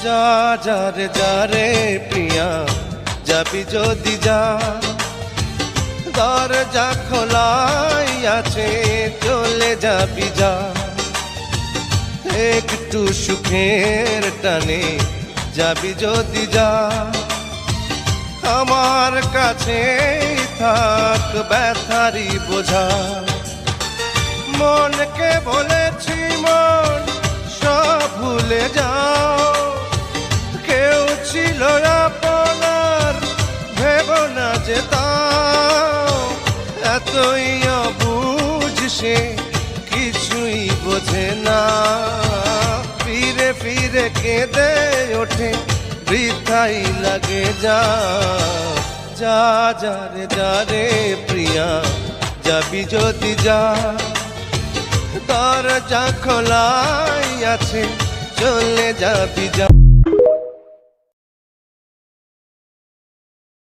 যা যা রে যা রে প্রিয়া, যাবি যদি যা, দরজা খোলাই আছে, চলে যাবি যা। একটু সুখের টানে যাবি যদি যা, আমার কাছে থাক ব্যথারি বোঝা। মনকে বলেছি মন সব ভুলে যাও, কেউ ছিল আপনার ভেব না যে তাও। এতই অবুঝ সে কিছুই বোঝে না, ফিরে ফিরে কেঁদে ওঠে বৃথাই লাগে যা। যা যা রে যা রে প্রিয়া, যাবি যদি যা, দরজা খোলাই আছে, চলে যাবি যা।